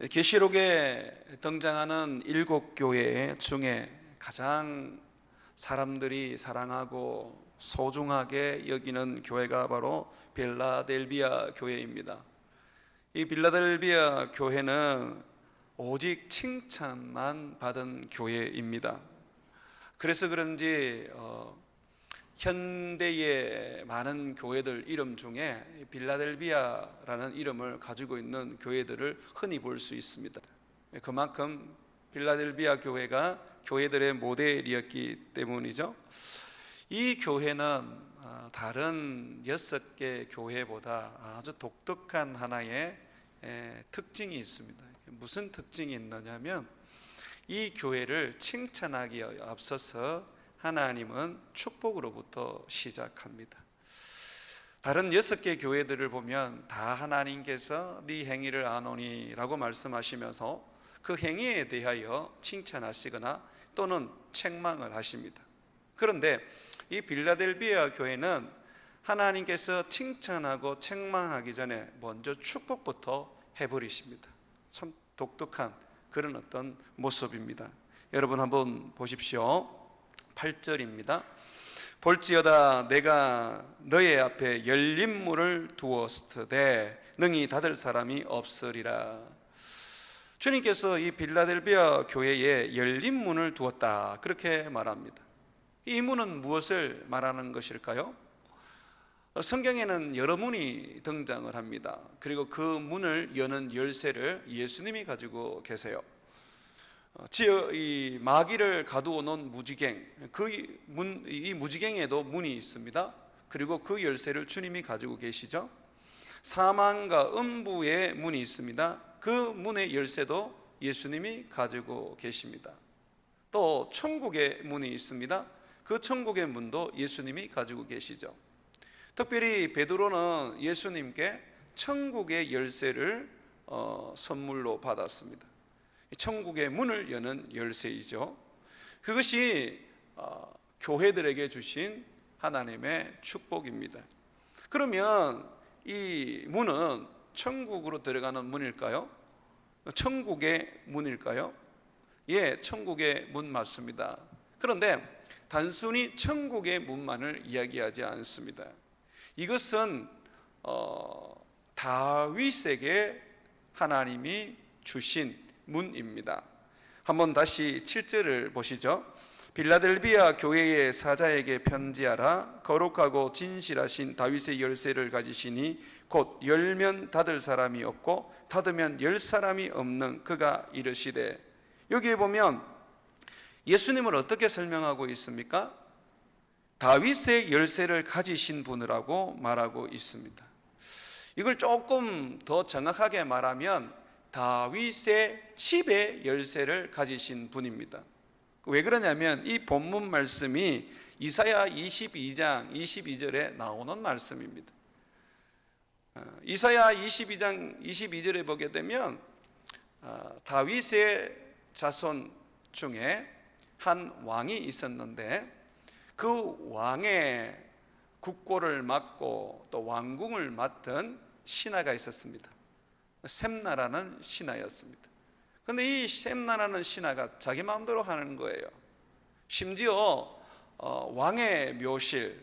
계시록에 등장하는 7교회 중에 가장 사람들이 사랑하고 소중하게 여기는 교회가 바로 빌라델비아 교회입니다. 이 빌라델비아 교회는 오직 칭찬만 받은 교회입니다. 그래서 그런지 현대의 많은 교회들 이름 중에 빌라델비아라는 이름을 가지고 있는 교회들을 흔히 볼 수 있습니다. 그만큼 빌라델비아 교회가 교회들의 모델이었기 때문이죠. 이 교회는 다른 6개 교회보다 아주 독특한 하나의 특징이 있습니다. 무슨 특징이 있느냐면 이 교회를 칭찬하기에 앞서서 하나님은 축복으로부터 시작합니다. 다른 6개 교회들을 보면 다 하나님께서 네 행위를 아노니 라고 말씀하시면서 그 행위에 대하여 칭찬하시거나 또는 책망을 하십니다. 그런데 이 빌라델비아 교회는 하나님께서 칭찬하고 책망하기 전에 먼저 축복부터 해버리십니다. 참 독특한 그런 어떤 모습입니다. 여러분 한번 보십시오. 8절입니다. 볼지어다 내가 너의 앞에 열린 문을 두었으되 능히 닫을 사람이 없으리라. 주님께서 이 빌라델비아 교회에 열린 문을 두었다 그렇게 말합니다. 이 문은 무엇을 말하는 것일까요? 성경에는 여러 문이 등장을 합니다. 그리고 그 문을 여는 열쇠를 예수님이 가지고 계세요. 이 마귀를 가두어 놓은 무지갱, 이 무지갱에도 문이 있습니다. 그리고 그 열쇠를 주님이 가지고 계시죠. 사망과 음부의 문이 있습니다. 그 문의 열쇠도 예수님이 가지고 계십니다. 또 천국의 문이 있습니다. 그 천국의 문도 예수님이 가지고 계시죠. 특별히 베드로는 예수님께 천국의 열쇠를 선물로 받았습니다. 천국의 문을 여는 열쇠이죠. 그것이 교회들에게 주신 하나님의 축복입니다. 그러면 이 문은 천국으로 들어가는 문일까요? 천국의 문일까요? 예, 천국의 문 맞습니다. 그런데 단순히 천국의 문만을 이야기하지 않습니다. 이것은 다윗에게 하나님이 주신 문입니다. 한번 다시 7절을 보시죠. 빌라델비아 교회의 사자에게 편지하라. 거룩하고 진실하신 다윗의 열쇠를 가지시니 곧 열면 닫을 사람이 없고 닫으면 열 사람이 없는 그가 이르시되. 여기에 보면 예수님을 어떻게 설명하고 있습니까? 다윗의 열쇠를 가지신 분이라고 말하고 있습니다. 이걸 조금 더 정확하게 말하면 다윗의 집의 열쇠를 가지신 분입니다. 왜 그러냐면 이 본문 말씀이 이사야 22장 22절에 나오는 말씀입니다. 이사야 22장 22절에 보게 되면 다윗의 자손 중에 한 왕이 있었는데 그 왕의 국고를 맡고 또 왕궁을 맡은 신하가 있었습니다. 셈나라는 신하였습니다. 그런데 이 셈나라는 신하가 자기 마음대로 하는 거예요. 심지어 왕의 묘실,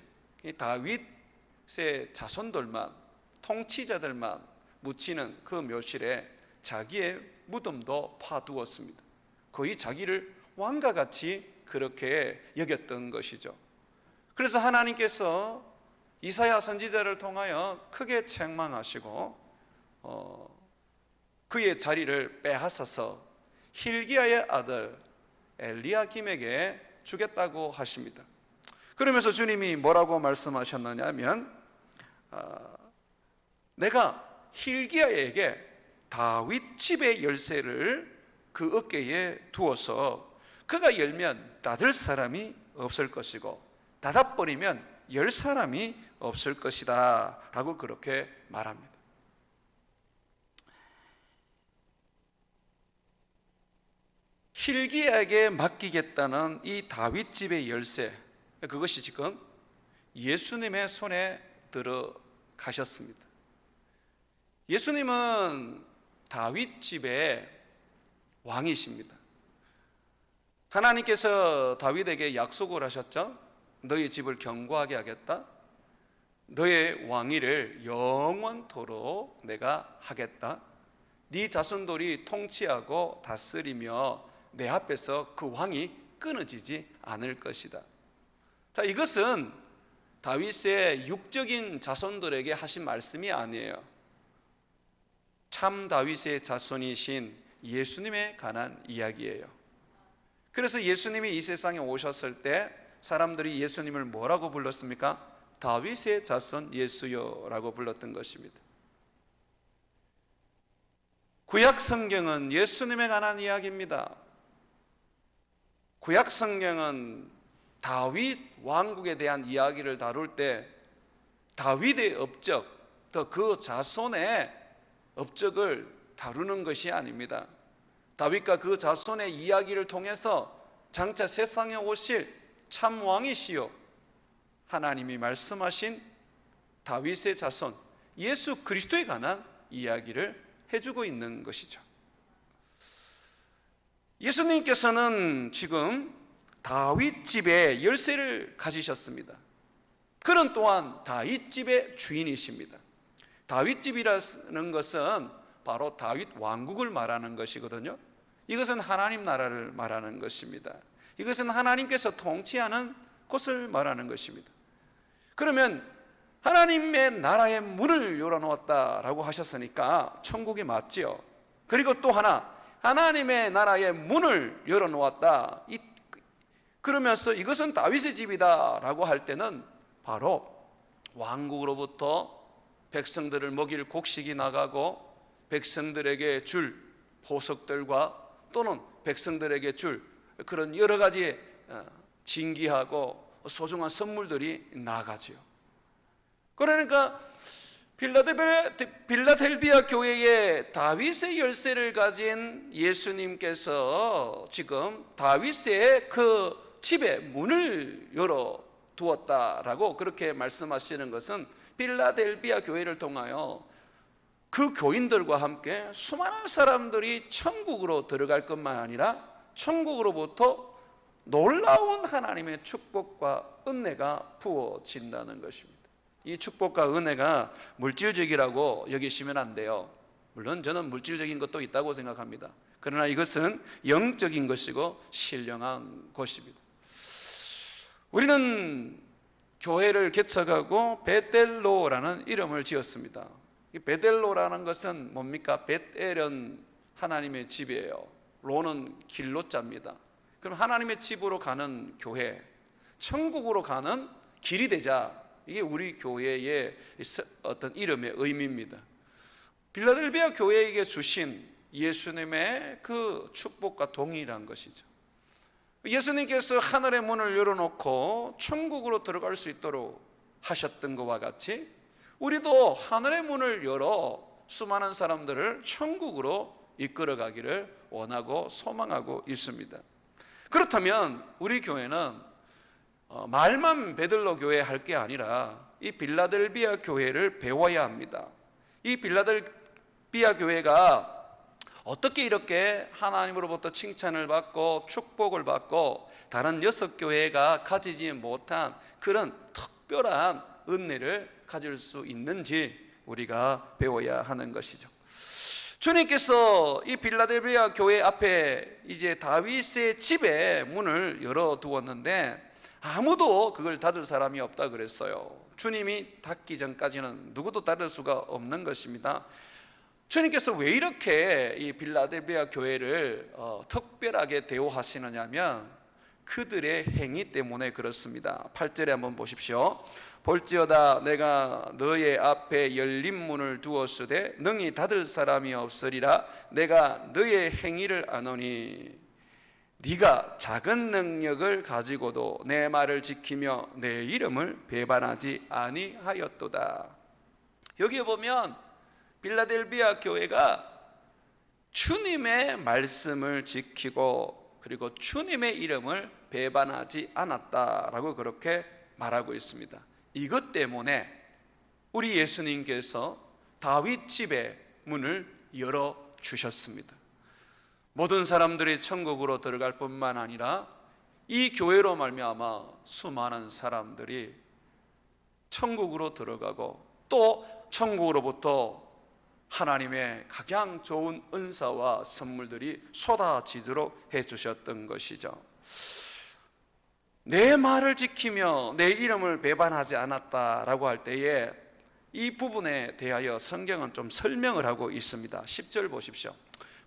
다윗의 자손들만, 통치자들만 묻히는 그 묘실에 자기의 무덤도 파두었습니다. 거의 자기를 왕과 같이 그렇게 여겼던 것이죠. 그래서 하나님께서 이사야 선지자를 통하여 크게 책망하시고 그의 자리를 빼앗아서 힐기야의 아들 엘리야김에게 주겠다고 하십니다. 그러면서 주님이 뭐라고 말씀하셨느냐면 내가 힐기야에게 다윗 집의 열쇠를 그 어깨에 두어서 그가 열면 닫을 사람이 없을 것이고 닫아버리면 열 사람이 없을 것이다 라고 그렇게 말합니다. 힐기야에게 맡기겠다는 이 다윗 집의 열쇠, 그것이 지금 예수님의 손에 들어가셨습니다. 예수님은 다윗 집의 왕이십니다. 하나님께서 다윗에게 약속을 하셨죠. 너희 집을 견고하게 하겠다. 너의 왕위를 영원토록 내가 하겠다. 네 자손들이 통치하고 다스리며 내 앞에서 그 왕이 끊어지지 않을 것이다. 자, 이것은 다윗의 육적인 자손들에게 하신 말씀이 아니에요. 참 다윗의 자손이신 예수님에 관한 이야기예요. 그래서 예수님이 이 세상에 오셨을 때 사람들이 예수님을 뭐라고 불렀습니까? 다윗의 자손 예수여라고 불렀던 것입니다. 구약 성경은 예수님에 관한 이야기입니다. 구약 성경은 다윗 왕국에 대한 이야기를 다룰 때 다윗의 업적, 또 그 자손의 업적을 다루는 것이 아닙니다. 다윗과 그 자손의 이야기를 통해서 장차 세상에 오실 참 왕이시요 하나님이 말씀하신 다윗의 자손 예수 그리스도에 관한 이야기를 해주고 있는 것이죠. 예수님께서는 지금 다윗 집의 열쇠를 가지셨습니다. 그는 또한 다윗 집의 주인이십니다. 다윗 집이라는 것은 바로 다윗 왕국을 말하는 것이거든요. 이것은 하나님 나라를 말하는 것입니다. 이것은 하나님께서 통치하는 곳을 말하는 것입니다. 그러면 하나님의 나라의 문을 열어놓았다라고 하셨으니까 천국이 맞지요. 그리고 또 하나, 하나님의 나라의 문을 열어놓았다. 그러면서 이것은 다윗의 집이다 라고 할 때는 바로 왕국으로부터 백성들을 먹일 곡식이 나가고 백성들에게 줄 보석들과 또는 백성들에게 줄 그런 여러 가지 진귀하고 소중한 선물들이 나가지요. 그러니까 빌라델비아 교회의 다윗의 열쇠를 가진 예수님께서 지금 다윗의 그 집의 문을 열어 두었다라고 그렇게 말씀하시는 것은 빌라델비아 교회를 통하여 그 교인들과 함께 수많은 사람들이 천국으로 들어갈 것만 아니라 천국으로부터 놀라운 하나님의 축복과 은혜가 부어진다는 것입니다. 이 축복과 은혜가 물질적이라고 여기시면 안 돼요. 물론 저는 물질적인 것도 있다고 생각합니다. 그러나 이것은 영적인 것이고 신령한 것입니다. 우리는 교회를 개척하고 베델로라는 이름을 지었습니다. 이 베델로라는 것은 뭡니까? 벳엘은 하나님의 집이에요. 로는 길로자입니다. 그럼 하나님의 집으로 가는 교회, 천국으로 가는 길이 되자. 이게 우리 교회의 어떤 이름의 의미입니다. 빌라델비아 교회에게 주신 예수님의 그 축복과 동일한 것이죠. 예수님께서 하늘의 문을 열어놓고 천국으로 들어갈 수 있도록 하셨던 것과 같이 우리도 하늘의 문을 열어 수많은 사람들을 천국으로 이끌어가기를 원하고 소망하고 있습니다. 그렇다면 우리 교회는 말만 베들로 교회 할 게 아니라 이 빌라델비아 교회를 배워야 합니다. 이 빌라델비아 교회가 어떻게 이렇게 하나님으로부터 칭찬을 받고 축복을 받고 다른 6교회가 가지지 못한 그런 특별한 은혜를 가질 수 있는지 우리가 배워야 하는 것이죠. 주님께서 이 빌라델비아 교회 앞에 이제 다윗의 집의 문을 열어두었는데 아무도 그걸 닫을 사람이 없다 그랬어요. 주님이 닫기 전까지는 누구도 닫을 수가 없는 것입니다. 주님께서 왜 이렇게 이 빌라델비아 교회를 특별하게 대우하시느냐면 그들의 행위 때문에 그렇습니다. 8절에 한번 보십시오. 볼지어다 내가 너의 앞에 열린 문을 두었으되 능히 닫을 사람이 없으리라. 내가 너의 행위를 아노니 네가 작은 능력을 가지고도 내 말을 지키며 내 이름을 배반하지 아니하였도다. 여기에 보면 빌라델비아 교회가 주님의 말씀을 지키고 그리고 주님의 이름을 배반하지 않았다라고 그렇게 말하고 있습니다. 이것 때문에 우리 예수님께서 다윗 집의 문을 열어 주셨습니다. 모든 사람들이 천국으로 들어갈 뿐만 아니라 이 교회로 말미암아 수많은 사람들이 천국으로 들어가고 또 천국으로부터 하나님의 가장 좋은 은사와 선물들이 쏟아지도록 해주셨던 것이죠. 내 말을 지키며 내 이름을 배반하지 않았다라고 할 때에 이 부분에 대하여 성경은 좀 설명을 하고 있습니다. 10절 보십시오.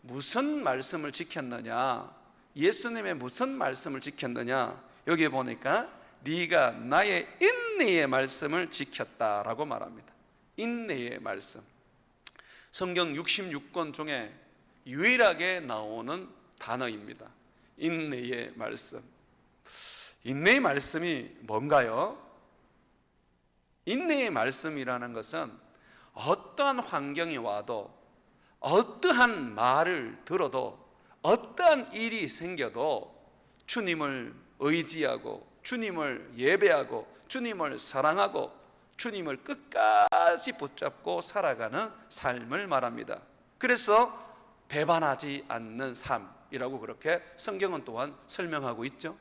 무슨 말씀을 지켰느냐? 예수님의 무슨 말씀을 지켰느냐? 여기 보니까 네가 나의 인내의 말씀을 지켰다라고 말합니다. 인내의 말씀. 성경 66권 중에 유일하게 나오는 단어입니다. 인내의 말씀. 인내의 말씀이 뭔가요? 인내의 말씀이라는 것은 어떠한 환경이 와도, 어떠한 말을 들어도, 어떠한 일이 생겨도 주님을 의지하고 주님을 예배하고 주님을 사랑하고 주님을 끝까지 붙잡고 살아가는 삶을 말합니다. 그래서 배반하지 않는 삶이라고 그렇게 성경은 또한 설명하고 있죠.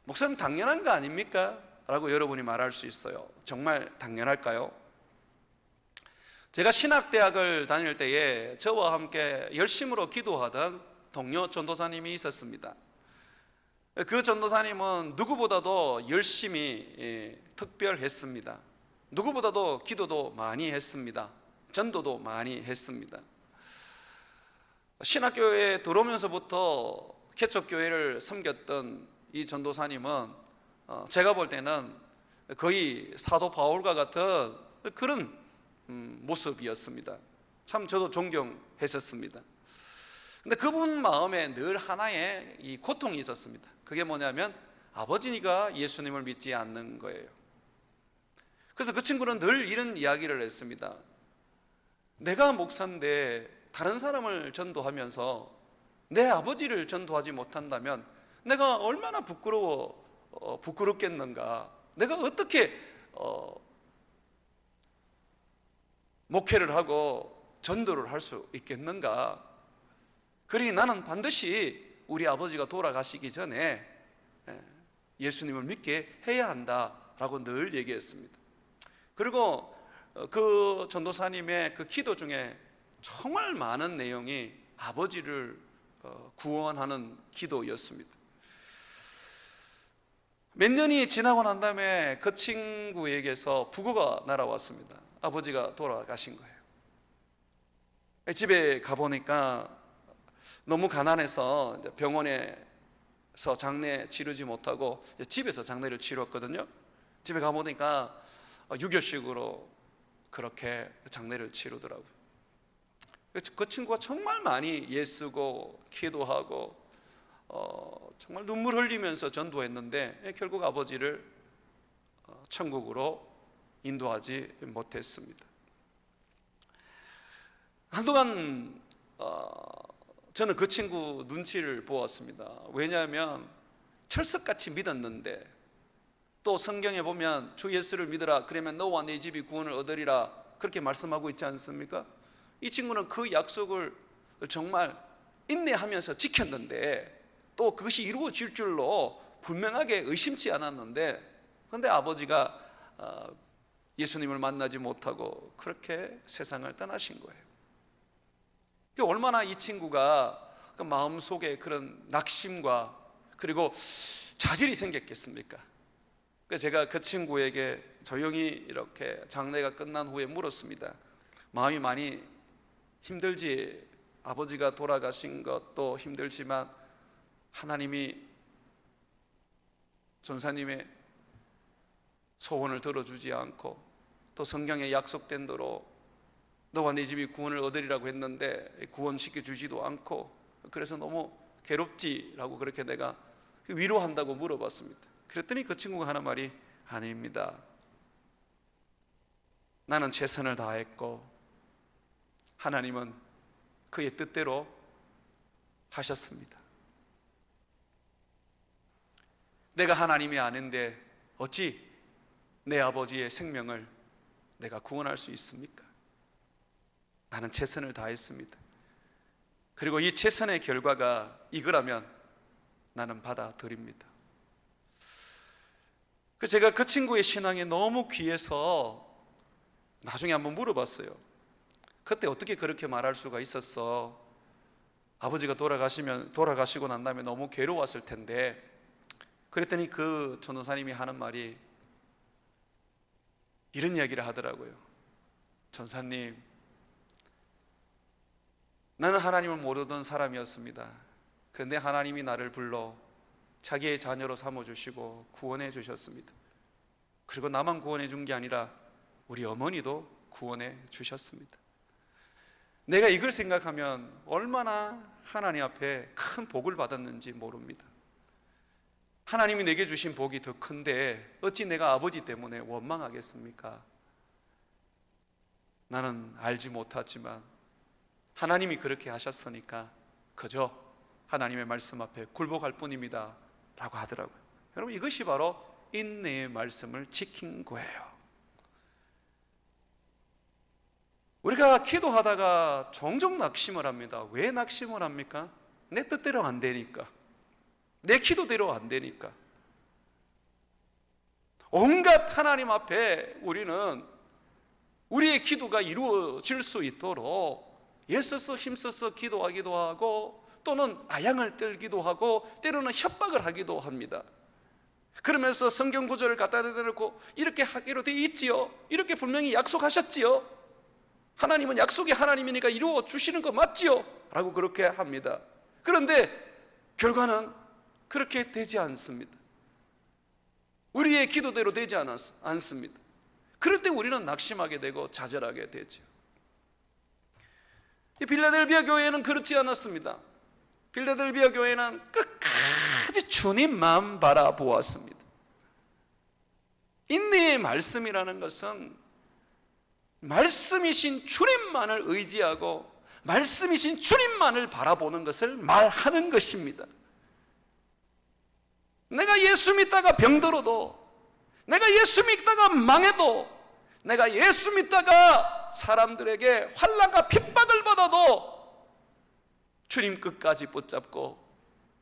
목사님 당연한 거 아닙니까? 라고 여러분이 말할 수 있어요. 정말 당연할까요? 제가 신학대학을 다닐 때에 저와 함께 열심으로 기도하던 동료 전도사님이 있었습니다. 그 전도사님은 누구보다도 열심히 특별했습니다. 누구보다도 기도도 많이 했습니다. 전도도 많이 했습니다. 신학교에 들어오면서부터 개척교회를 섬겼던 이 전도사님은 제가 볼 때는 거의 사도 바울과 같은 그런 모습이었습니다. 참 저도 존경했었습니다. 근데 그분 마음에 늘 하나의 이 고통이 있었습니다. 그게 뭐냐면 아버지가 예수님을 믿지 않는 거예요. 그래서 그 친구는 늘 이런 이야기를 했습니다. 내가 목사인데 다른 사람을 전도하면서 내 아버지를 전도하지 못한다면 내가 얼마나 부끄럽겠는가. 내가 어떻게 목회를 하고 전도를 할 수 있겠는가. 그러니 나는 반드시 우리 아버지가 돌아가시기 전에 예수님을 믿게 해야 한다라고 늘 얘기했습니다. 그리고 그 전도사님의 그 기도 중에 정말 많은 내용이 아버지를 구원하는 기도였습니다. 몇 년이 지나고 난 다음에 그 친구에게서 부고가 날아왔습니다. 아버지가 돌아가신 거예요. 집에 가보니까 너무 가난해서 병원에서 장례 치르지 못하고 집에서 장례를 치렀거든요. 집에 가보니까 유교식으로 그렇게 장례를 치르더라고요. 그 친구가 정말 많이 애쓰고 기도하고 정말 눈물 흘리면서 전도했는데 결국 아버지를 천국으로 인도하지 못했습니다. 한동안 저는 그 친구 눈치를 보았습니다. 왜냐하면 철석같이 믿었는데 또 성경에 보면 주 예수를 믿으라 그러면 너와 네 집이 구원을 얻으리라 그렇게 말씀하고 있지 않습니까? 이 친구는 그 약속을 정말 인내하면서 지켰는데 또 그것이 이루어질 줄로 분명하게 의심치 않았는데 그런데 아버지가 예수님을 만나지 못하고 그렇게 세상을 떠나신 거예요. 얼마나 이 친구가 그 마음속에 그런 낙심과 그리고 좌절이 생겼겠습니까? 그래서 제가 그 친구에게 조용히 이렇게 장례가 끝난 후에 물었습니다. 마음이 많이 힘들지? 아버지가 돌아가신 것도 힘들지만 하나님이 전사님의 소원을 들어주지 않고 또 성경에 약속된 대로 너와 네 집이 구원을 얻으리라고 했는데 구원시켜주지도 않고 그래서 너무 괴롭지라고 그렇게 내가 위로한다고 물어봤습니다. 그랬더니 그 친구가 하는 말이 아닙니다. 나는 최선을 다했고 하나님은 그의 뜻대로 하셨습니다. 내가 하나님이 아닌데 어찌 내 아버지의 생명을 내가 구원할 수 있습니까? 나는 최선을 다했습니다. 그리고 이 최선의 결과가 이거라면 나는 받아들입니다. 제가 그 친구의 신앙이 너무 귀해서 나중에 한번 물어봤어요. 그때 어떻게 그렇게 말할 수가 있었어? 아버지가 돌아가시고 난 다음에 너무 괴로웠을 텐데. 그랬더니 그 전도사님이 하는 말이 이런 이야기를 하더라고요. 전사님, 나는 하나님을 모르던 사람이었습니다. 그런데 하나님이 나를 불러 자기의 자녀로 삼아주시고 구원해 주셨습니다. 그리고 나만 구원해 준 게 아니라 우리 어머니도 구원해 주셨습니다. 내가 이걸 생각하면 얼마나 하나님 앞에 큰 복을 받았는지 모릅니다. 하나님이 내게 주신 복이 더 큰데 어찌 내가 아버지 때문에 원망하겠습니까? 나는 알지 못하지만 하나님이 그렇게 하셨으니까 그저 하나님의 말씀 앞에 굴복할 뿐입니다 라고 하더라고요. 여러분, 이것이 바로 인내의 말씀을 지킨 거예요. 우리가 기도하다가 종종 낙심을 합니다. 왜 낙심을 합니까? 내 뜻대로 안 되니까, 내 기도대로 안 되니까. 온갖 하나님 앞에 우리는 우리의 기도가 이루어질 수 있도록 애써서 힘써서 기도하기도 하고, 또는 아양을 떨기도 하고, 때로는 협박을 하기도 합니다. 그러면서 성경 구절을 갖다 대놓고 이렇게 하기로 돼 있지요, 이렇게 분명히 약속하셨지요, 하나님은 약속의 하나님이니까 이루어 주시는 거 맞지요? 라고 그렇게 합니다. 그런데 결과는 그렇게 되지 않습니다. 우리의 기도대로 되지 않습니다. 그럴 때 우리는 낙심하게 되고 좌절하게 되죠. 이 빌라델비아 교회는 그렇지 않았습니다. 빌라델비아 교회는 끝까지 주님만 바라보았습니다. 인내의 말씀이라는 것은 말씀이신 주님만을 의지하고 말씀이신 주님만을 바라보는 것을 말하는 것입니다. 내가 예수 믿다가 병들어도, 내가 예수 믿다가 망해도, 내가 예수 믿다가 사람들에게 환난과 핍박을 받아도 주님 끝까지 붙잡고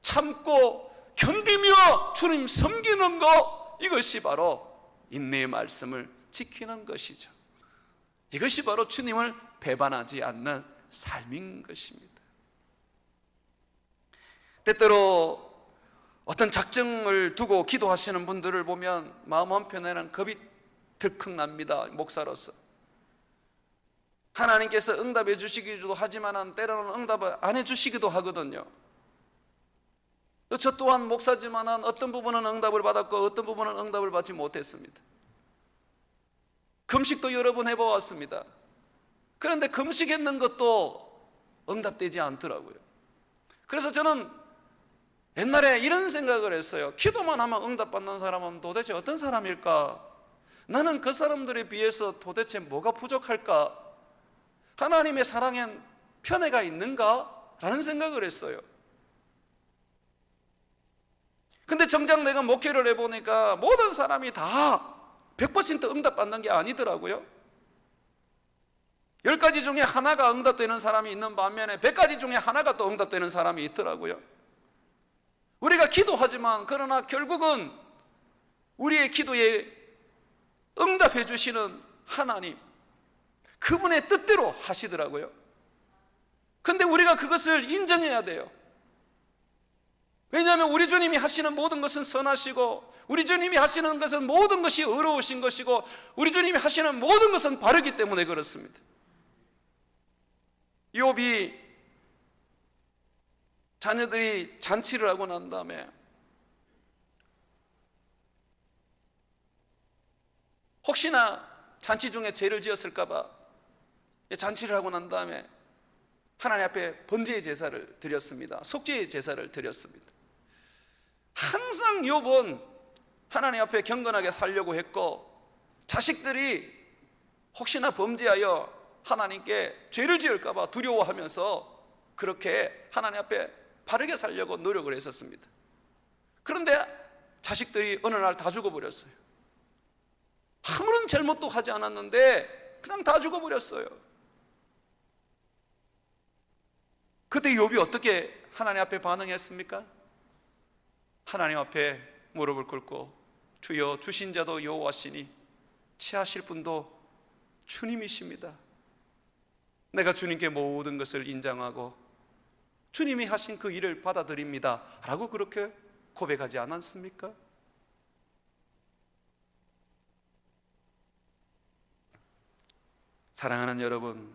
참고 견디며 주님 섬기는 것, 이것이 바로 인내의 말씀을 지키는 것이죠. 이것이 바로 주님을 배반하지 않는 삶인 것입니다. 때때로 어떤 작정을 두고 기도하시는 분들을 보면 마음 한편에는 겁이 들컥 납니다. 목사로서 하나님께서 응답해 주시기도 하지만 때로는 응답을 안 해주시기도 하거든요. 저 또한 목사지만 어떤 부분은 응답을 받았고 어떤 부분은 응답을 받지 못했습니다. 금식도 여러 번 해보았습니다. 그런데 금식했는 것도 응답되지 않더라고요. 그래서 저는 옛날에 이런 생각을 했어요. 기도만 하면 응답받는 사람은 도대체 어떤 사람일까? 나는 그 사람들에 비해서 도대체 뭐가 부족할까? 하나님의 사랑엔 편애가 있는가? 라는 생각을 했어요. 근데 정작 내가 목회를 해보니까 모든 사람이 다 100% 응답받는 게 아니더라고요. 10가지 중에 하나가 응답되는 사람이 있는 반면에 100가지 중에 하나가 또 응답되는 사람이 있더라고요. 우리가 기도하지만 그러나 결국은 우리의 기도에 응답해 주시는 하나님, 그분의 뜻대로 하시더라고요. 근데 우리가 그것을 인정해야 돼요. 왜냐하면 우리 주님이 하시는 모든 것은 선하시고, 우리 주님이 하시는 것은 모든 것이 의로우신 것이고, 우리 주님이 하시는 모든 것은 바르기 때문에 그렇습니다. 욥이 자녀들이 잔치를 하고 난 다음에 혹시나 잔치 중에 죄를 지었을까 봐 잔치를 하고 난 다음에 하나님 앞에 번제의 제사를 드렸습니다. 속죄의 제사를 드렸습니다. 항상 욥은 하나님 앞에 경건하게 살려고 했고, 자식들이 혹시나 범죄하여 하나님께 죄를 지을까 봐 두려워하면서 그렇게 하나님 앞에 바르게 살려고 노력을 했었습니다. 그런데 자식들이 어느 날 다 죽어버렸어요. 아무런 잘못도 하지 않았는데 그냥 다 죽어버렸어요. 그때 욥이 어떻게 하나님 앞에 반응했습니까? 하나님 앞에 무릎을 꿇고 주여, 주신 자도 여호와시니 취하실 분도 주님이십니다. 내가 주님께 모든 것을 인정하고 주님이 하신 그 일을 받아들입니다 라고 그렇게 고백하지 않았습니까? 사랑하는 여러분,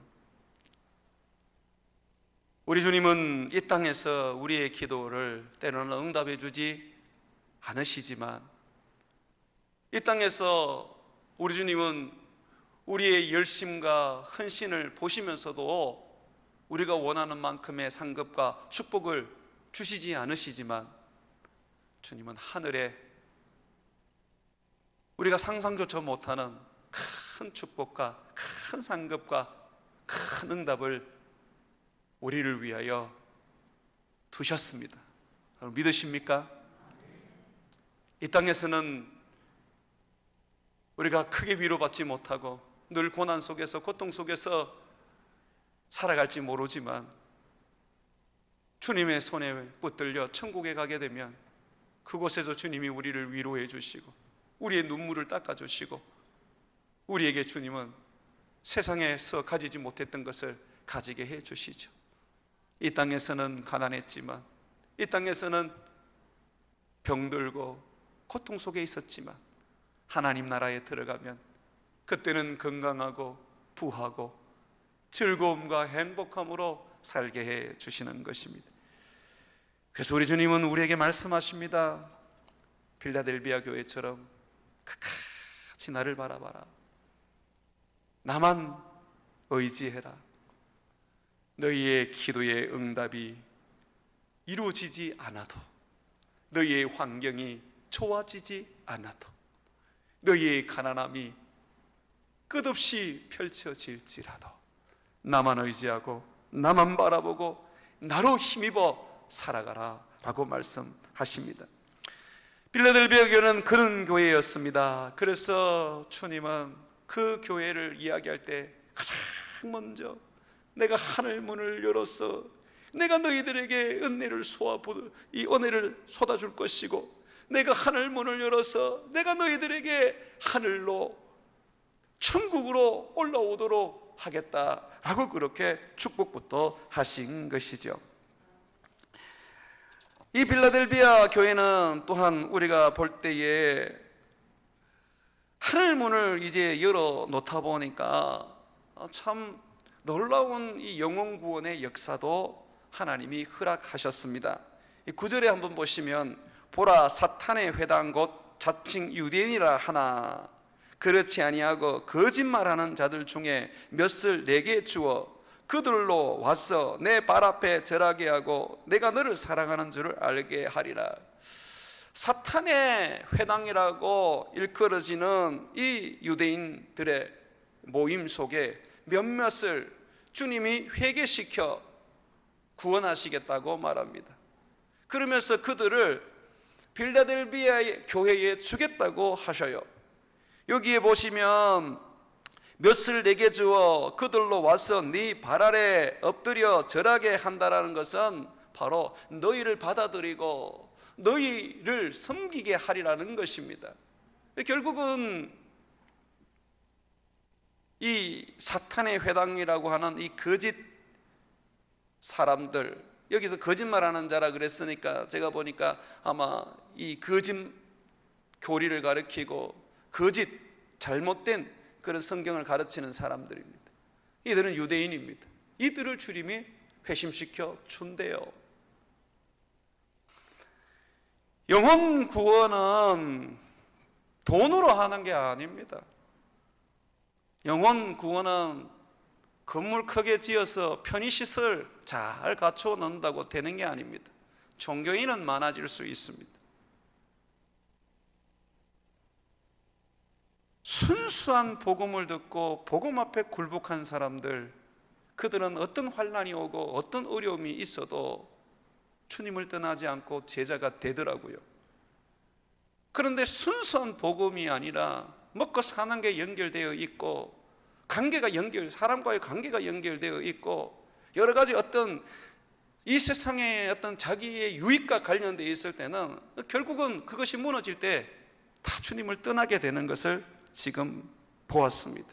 우리 주님은 이 땅에서 우리의 기도를 때로는 응답해 주지 않으시지만, 이 땅에서 우리 주님은 우리의 열심과 헌신을 보시면서도 우리가 원하는 만큼의 상급과 축복을 주시지 않으시지만, 주님은 하늘에 우리가 상상조차 못하는 큰 축복과 큰 상급과 큰 응답을 우리를 위하여 두셨습니다. 여러분 믿으십니까? 이 땅에서는 우리가 크게 위로받지 못하고 늘 고난 속에서, 고통 속에서 살아갈지 모르지만, 주님의 손에 붙들려 천국에 가게 되면 그곳에서 주님이 우리를 위로해 주시고 우리의 눈물을 닦아 주시고, 우리에게 주님은 세상에서 가지지 못했던 것을 가지게 해 주시죠. 이 땅에서는 가난했지만, 이 땅에서는 병들고 고통 속에 있었지만, 하나님 나라에 들어가면 그때는 건강하고 부하고 즐거움과 행복함으로 살게 해 주시는 것입니다. 그래서 우리 주님은 우리에게 말씀하십니다. 필라델비아 교회처럼 끝까지 나를 바라봐라. 나만 의지해라. 너희의 기도의 응답이 이루어지지 않아도, 너희의 환경이 좋아지지 않아도, 너희의 가난함이 끝없이 펼쳐질지라도 나만 의지하고 나만 바라보고 나로 힘입어 살아가라 라고 말씀하십니다. 필라델비아 교회는 그런 교회였습니다. 그래서 주님은 그 교회를 이야기할 때 가장 먼저 내가 하늘 문을 열어서 내가 너희들에게 이 은혜를 쏟아줄 것이고, 내가 하늘 문을 열어서 내가 너희들에게 하늘로, 천국으로 올라오도록 하겠다라고 그렇게 축복부터 하신 것이죠. 이 필라델비아 교회는 또한 우리가 볼 때에 하늘 문을 이제 열어 놓다 보니까 참 놀라운 이 영혼 구원의 역사도 하나님이 허락하셨습니다. 이 9절에 한번 보시면, 보라, 사탄의 회당 곧 자칭 유대인이라 하나 그렇지 아니하고 거짓말하는 자들 중에 몇을 내게 주어 그들로 와서 내 발 앞에 절하게 하고 내가 너를 사랑하는 줄을 알게 하리라. 사탄의 회당이라고 일컬어지는 이 유대인들의 모임 속에 몇몇을 주님이 회개시켜 구원하시겠다고 말합니다. 그러면서 그들을 필라델비아 교회에 주겠다고 하셔요. 여기에 보시면 몇을 내게 주어 그들로 와서 네 발 아래 엎드려 절하게 한다라는 것은 바로 너희를 받아들이고 너희를 섬기게 하리라는 것입니다. 결국은 이 사탄의 회당이라고 하는 이 거짓 사람들, 여기서 거짓말하는 자라 그랬으니까 제가 보니까 아마 이 거짓 교리를 가르치고 거짓 잘못된 그런 성경을 가르치는 사람들입니다. 이들은 유대인입니다. 이들을 주님이 회심시켜 준대요. 영혼 구원은 돈으로 하는 게 아닙니다. 영혼 구원은 건물 크게 지어서 편의시설 잘 갖춰 놓는다고 되는 게 아닙니다. 종교인은 많아질 수 있습니다. 순수한 복음을 듣고 복음 앞에 굴복한 사람들, 그들은 어떤 환난이 오고 어떤 어려움이 있어도 주님을 떠나지 않고 제자가 되더라고요. 그런데 순수한 복음이 아니라 먹고 사는 게 연결되어 있고 사람과의 관계가 연결되어 있고 여러 가지 어떤 이 세상에 어떤 자기의 유익과 관련되어 있을 때는 결국은 그것이 무너질 때 다 주님을 떠나게 되는 것을 지금 보았습니다.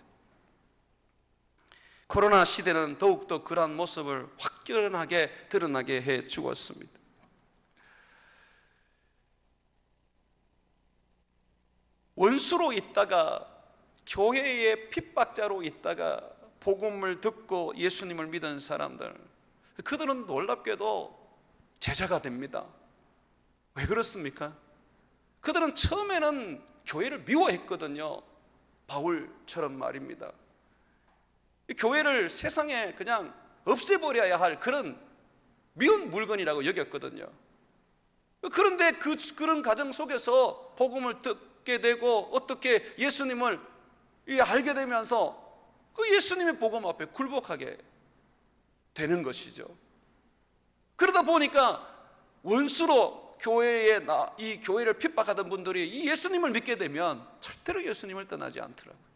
코로나 시대는 더욱더 그러한 모습을 확연하게 드러나게 해 주었습니다. 원수로 있다가 교회의 핍박자로 있다가 복음을 듣고 예수님을 믿은 사람들, 그들은 놀랍게도 제자가 됩니다. 왜 그렇습니까? 그들은 처음에는 교회를 미워했거든요. 바울처럼 말입니다. 교회를 세상에 그냥 없애버려야 할 그런 미운 물건이라고 여겼거든요. 그런데 그런 과정 속에서 복음을 듣게 되고 어떻게 예수님을 알게 되면서 그 예수님의 복음 앞에 굴복하게 되는 것이죠. 그러다 보니까 원수로 이 교회를 핍박하던 분들이 이 예수님을 믿게 되면 절대로 예수님을 떠나지 않더라고요.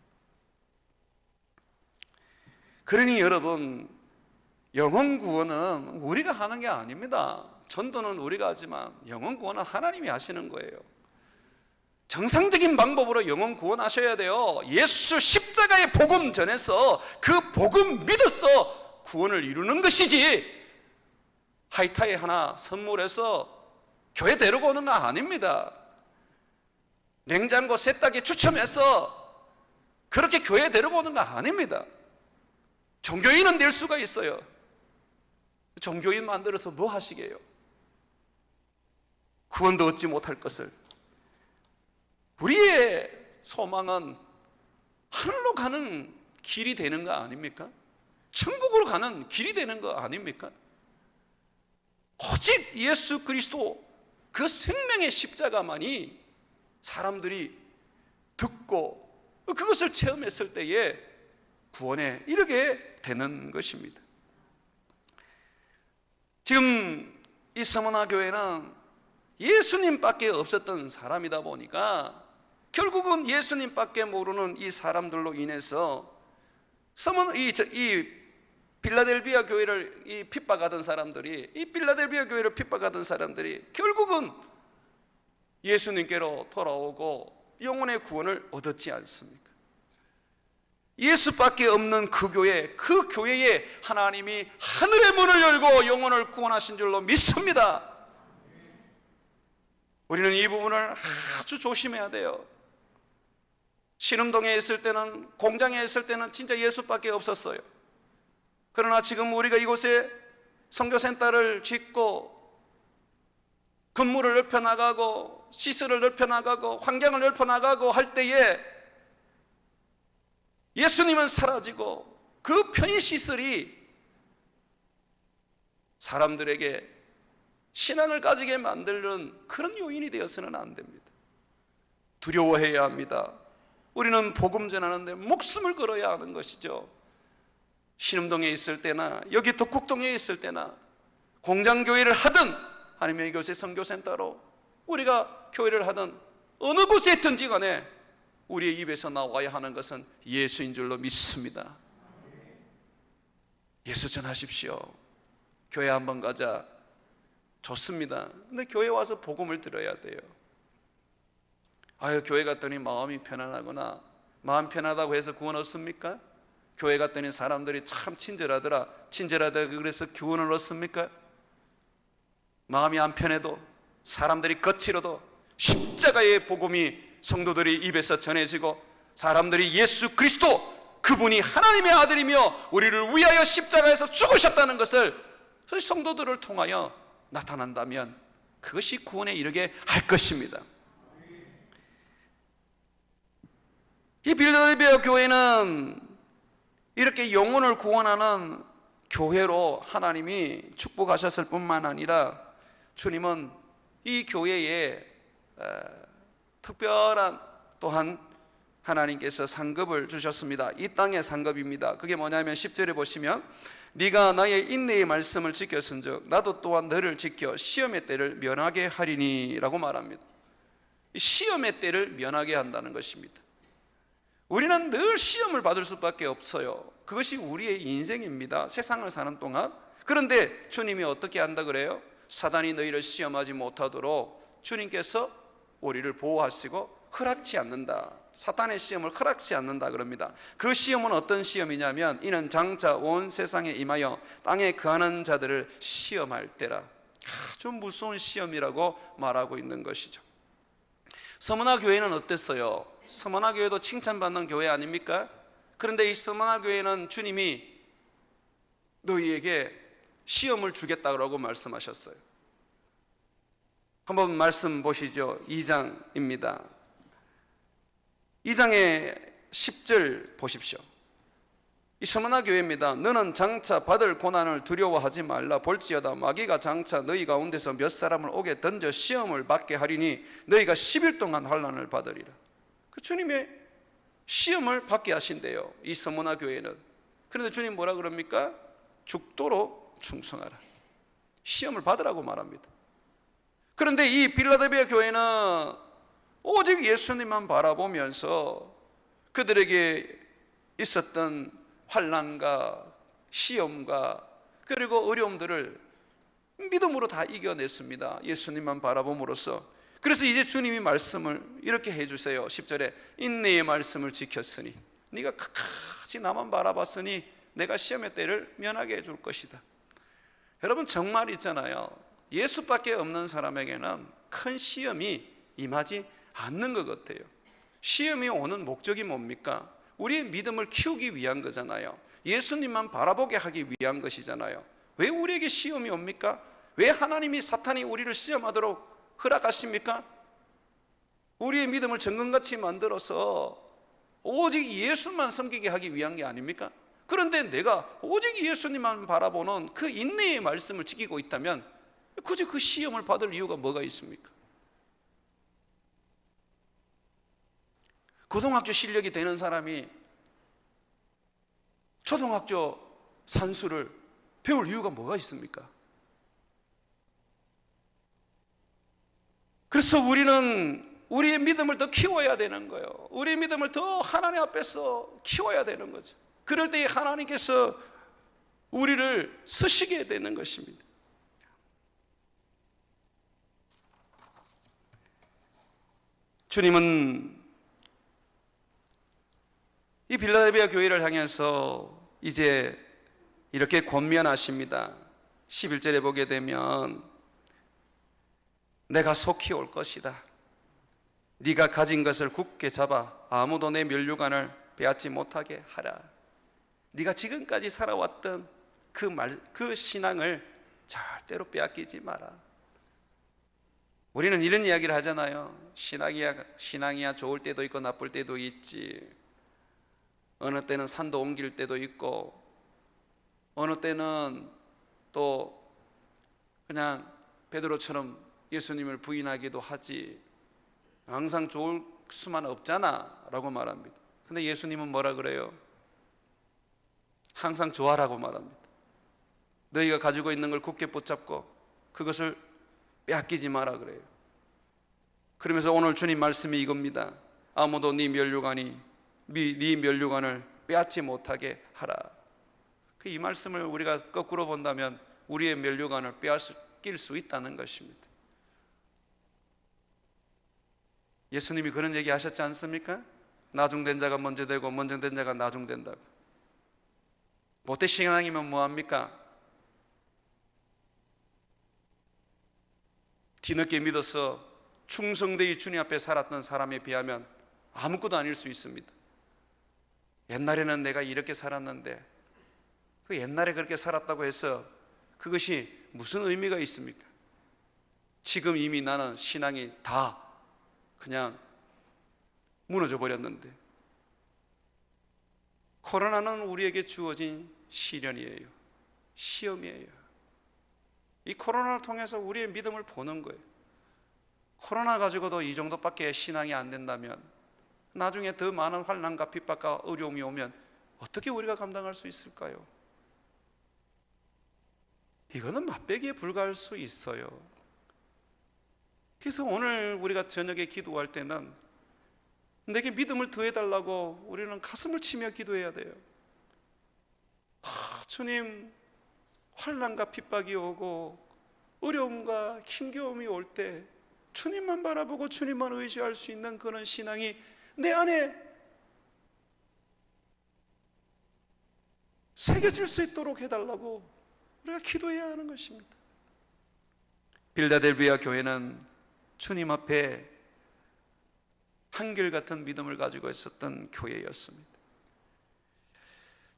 그러니 여러분, 영혼 구원은 우리가 하는 게 아닙니다. 전도는 우리가 하지만 영혼 구원은 하나님이 하시는 거예요. 정상적인 방법으로 영혼 구원하셔야 돼요. 예수 십자가의 복음 전해서 그 복음 믿어서 구원을 이루는 것이지, 하이타이 하나 선물해서 교회 데리고 오는 거 아닙니다. 냉장고 세탁기 추첨해서 그렇게 교회 데리고 오는 거 아닙니다. 종교인은 될 수가 있어요. 종교인 만들어서 뭐 하시게요? 구원도 얻지 못할 것을. 우리의 소망은 하늘로 가는 길이 되는 거 아닙니까? 천국으로 가는 길이 되는 거 아닙니까? 오직 예수 그리스도 그 생명의 십자가만이 사람들이 듣고 그것을 체험했을 때에 구원에 이르게 되는 것입니다. 지금 이 서머나 교회는 예수님밖에 없었던 사람이다 보니까 결국은 예수님밖에 모르는 이 사람들로 인해서 이 필라델비아 교회를 핍박하던 사람들이, 이 필라델비아 교회를 핍박하던 사람들이 결국은 예수님께로 돌아오고 영혼의 구원을 얻었지 않습니까? 예수밖에 없는 그 교회에 하나님이 하늘의 문을 열고 영혼을 구원하신 줄로 믿습니다. 우리는 이 부분을 아주 조심해야 돼요. 신음동에 있을 때는, 공장에 있을 때는 진짜 예수밖에 없었어요. 그러나 지금 우리가 이곳에 선교센터를 짓고 건물을 넓혀나가고 시설을 넓혀나가고 환경을 넓혀나가고 할 때에 예수님은 사라지고 그 편의시설이 사람들에게 신앙을 가지게 만드는 그런 요인이 되어서는 안 됩니다. 두려워해야 합니다. 우리는 복음 전하는데 목숨을 걸어야 하는 것이죠. 신음동에 있을 때나 여기 덕국동에 있을 때나 공장교회를 하든 아니면 이곳의 선교센터로 우리가 교회를 하든 어느 곳에 있든지 간에 우리의 입에서 나와야 하는 것은 예수인 줄로 믿습니다. 예수 전하십시오. 교회 한번 가자. 좋습니다. 근데 교회 와서 복음을 들어야 돼요. 교회 갔더니 마음이 편안하구나. 마음 편하다고 해서 구원 얻습니까? 교회 갔더니 사람들이 참 친절하다 그래서 구원을 얻습니까? 마음이 안 편해도, 사람들이 거칠어도 십자가의 복음이 성도들이 입에서 전해지고 사람들이 예수 그리스도 그분이 하나님의 아들이며 우리를 위하여 십자가에서 죽으셨다는 것을 성도들을 통하여 나타난다면 그것이 구원에 이르게 할 것입니다. 이 빌라델비아 교회는 이렇게 영혼을 구원하는 교회로 하나님이 축복하셨을 뿐만 아니라 주님은 이 교회에 특별한 또한 하나님께서 상급을 주셨습니다. 이 땅의 상급입니다. 그게 뭐냐면 10절에 보시면 네가 나의 인내의 말씀을 지켰은즉 나도 또한 너를 지켜 시험의 때를 면하게 하리니 라고 말합니다. 시험의 때를 면하게 한다는 것입니다. 우리는 늘 시험을 받을 수밖에 없어요. 그것이 우리의 인생입니다. 세상을 사는 동안 그런데 주님이 어떻게 한다 그래요? 사단이 너희를 시험하지 못하도록 주님께서 우리를 보호하시고 허락치 않는다. 사탄의 시험을 허락치 않는다 그럽니다. 그 시험은 어떤 시험이냐면 이는 장차 온 세상에 임하여 땅에 거하는 자들을 시험할 때라. 아주 무서운 시험이라고 말하고 있는 것이죠. 서머나 교회는 어땠어요? 서머나 교회도 칭찬받는 교회 아닙니까? 그런데 이 서머나 교회는 주님이 너희에게 시험을 주겠다고 말씀하셨어요. 한번 말씀 보시죠. 2장입니다. 2장의 10절 보십시오. 이 서머나 교회입니다. 너는 장차 받을 고난을 두려워하지 말라. 볼지어다 마귀가 장차 너희 가운데서 몇 사람을 오게 던져 시험을 받게 하리니 너희가 10일 동안 환난을 받으리라. 그 주님의 시험을 받게 하신대요, 이 서머나 교회는. 그런데 주님 뭐라 그럽니까? 죽도록 충성하라. 시험을 받으라고 말합니다. 그런데 이 빌라델비아 교회는 오직 예수님만 바라보면서 그들에게 있었던 환난과 시험과 그리고 어려움들을 믿음으로 다 이겨냈습니다. 예수님만 바라봄으로써. 그래서 이제 주님이 말씀을 이렇게 해주세요. 10절에 인내의 말씀을 지켰으니 네가 끝까지 나만 바라봤으니 내가 시험의 때를 면하게 해줄 것이다. 여러분 정말 있잖아요, 예수밖에 없는 사람에게는 큰 시험이 임하지 않는 것 같아요. 시험이 오는 목적이 뭡니까? 우리의 믿음을 키우기 위한 거잖아요. 예수님만 바라보게 하기 위한 것이잖아요. 왜 우리에게 시험이 옵니까? 왜 하나님이 사탄이 우리를 시험하도록 허락하십니까? 우리의 믿음을 정금같이 만들어서 오직 예수만 섬기게 하기 위한 게 아닙니까? 그런데 내가 오직 예수님만 바라보는 그 인내의 말씀을 지키고 있다면 굳이 그 시험을 받을 이유가 뭐가 있습니까? 고등학교 실력이 되는 사람이 초등학교 산수를 배울 이유가 뭐가 있습니까? 그래서 우리는 우리의 믿음을 더 키워야 되는 거예요. 우리의 믿음을 더 하나님 앞에서 키워야 되는 거죠. 그럴 때 하나님께서 우리를 쓰시게 되는 것입니다. 주님은 이 빌라델비아 교회를 향해서 이제 이렇게 권면하십니다. 11절에 보게 되면 내가 속히 올 것이다. 네가 가진 것을 굳게 잡아 아무도 내 면류관을 빼앗지 못하게 하라. 네가 지금까지 살아왔던 그 신앙을 절대로 빼앗기지 마라. 우리는 이런 이야기를 하잖아요. 신앙이야 좋을 때도 있고 나쁠 때도 있지. 어느 때는 산도 옮길 때도 있고 어느 때는 또 그냥 베드로처럼 예수님을 부인하기도 하지. 항상 좋을 수만 없잖아 라고 말합니다. 근데 예수님은 뭐라 그래요? 항상 좋아라고 말합니다. 너희가 가지고 있는 걸 굳게 붙잡고 그것을 빼앗기지 마라 그래요. 그러면서 오늘 주님 말씀이 이겁니다. 아무도 네 면류관을 빼앗지 못하게 하라. 이 말씀을 우리가 거꾸로 본다면 우리의 면류관을 빼앗길 수 있다는 것입니다. 예수님이 그런 얘기 하셨지 않습니까? 나중된 자가 먼저 되고 먼저 된 자가 나중된다고. 모태신앙이면 뭐합니까? 뒤늦게 믿어서 충성되이 주님 앞에 살았던 사람에 비하면 아무것도 아닐 수 있습니다. 옛날에는 내가 이렇게 살았는데 그 옛날에 그렇게 살았다고 해서 그것이 무슨 의미가 있습니까? 지금 이미 나는 신앙이 다 그냥 무너져 버렸는데. 코로나는 우리에게 주어진 시련이에요. 시험이에요. 이 코로나를 통해서 우리의 믿음을 보는 거예요. 코로나 가지고도 이 정도밖에 신앙이 안 된다면 나중에 더 많은 환난과 핍박과 어려움이 오면 어떻게 우리가 감당할 수 있을까요? 이거는 맛배기에 불과할 수 있어요. 그래서 오늘 우리가 저녁에 기도할 때는 내게 믿음을 더해달라고 우리는 가슴을 치며 기도해야 돼요. 주님, 환난과 핍박이 오고 어려움과 힘겨움이 올 때 주님만 바라보고 주님만 의지할 수 있는 그런 신앙이 내 안에 새겨질 수 있도록 해달라고 우리가 기도해야 하는 것입니다. 빌라델비아 교회는 주님 앞에 한결같은 믿음을 가지고 있었던 교회였습니다.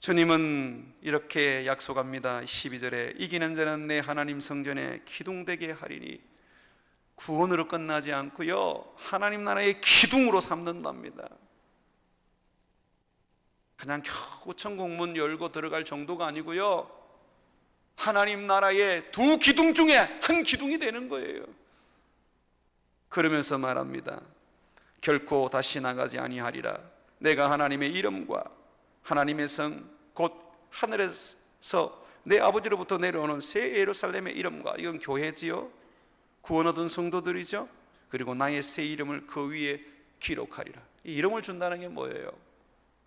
주님은 이렇게 약속합니다. 12절에 이기는 자는 내 하나님 성전에 기둥되게 하리니, 구원으로 끝나지 않고요, 하나님 나라의 기둥으로 삼는답니다. 그냥 겨우 천국 문 열고 들어갈 정도가 아니고요, 하나님 나라의 두 기둥 중에 한 기둥이 되는 거예요. 그러면서 말합니다. 결코 다시 나가지 아니하리라. 내가 하나님의 이름과 하나님의 성 곧 하늘에서 내 아버지로부터 내려오는 새 예루살렘의 이름과, 이건 교회지요, 구원 얻은 성도들이죠. 그리고 나의 새 이름을 그 위에 기록하리라. 이 이름을 준다는 게 뭐예요?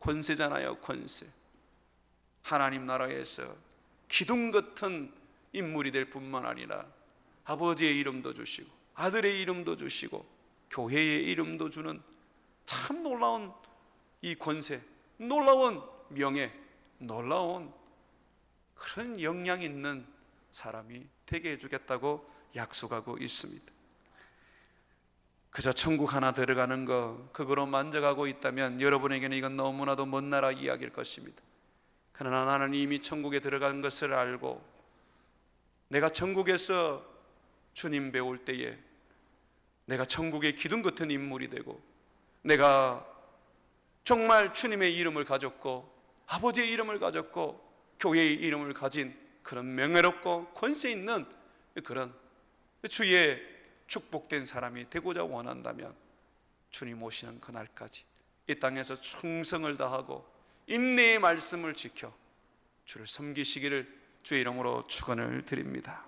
권세잖아요. 권세. 하나님 나라에서 기둥 같은 인물이 될 뿐만 아니라 아버지의 이름도 주시고 아들의 이름도 주시고 교회의 이름도 주는 참 놀라운 이 권세, 놀라운 명예, 놀라운 그런 영향 있는 사람이 되게 해주겠다고 약속하고 있습니다. 그저 천국 하나 들어가는 거, 그거로 만족하고 있다면 여러분에게는 이건 너무나도 먼 나라 이야기일 것입니다. 그러나 나는 이미 천국에 들어간 것을 알고 내가 천국에서 주님 배울 때에 내가 천국의 기둥 같은 인물이 되고, 내가 정말 주님의 이름을 가졌고 아버지의 이름을 가졌고 교회의 이름을 가진 그런 명예롭고 권세 있는 그런 주의 축복된 사람이 되고자 원한다면 주님 오시는 그날까지 이 땅에서 충성을 다하고 인내의 말씀을 지켜 주를 섬기시기를 주의 이름으로 축원을 드립니다.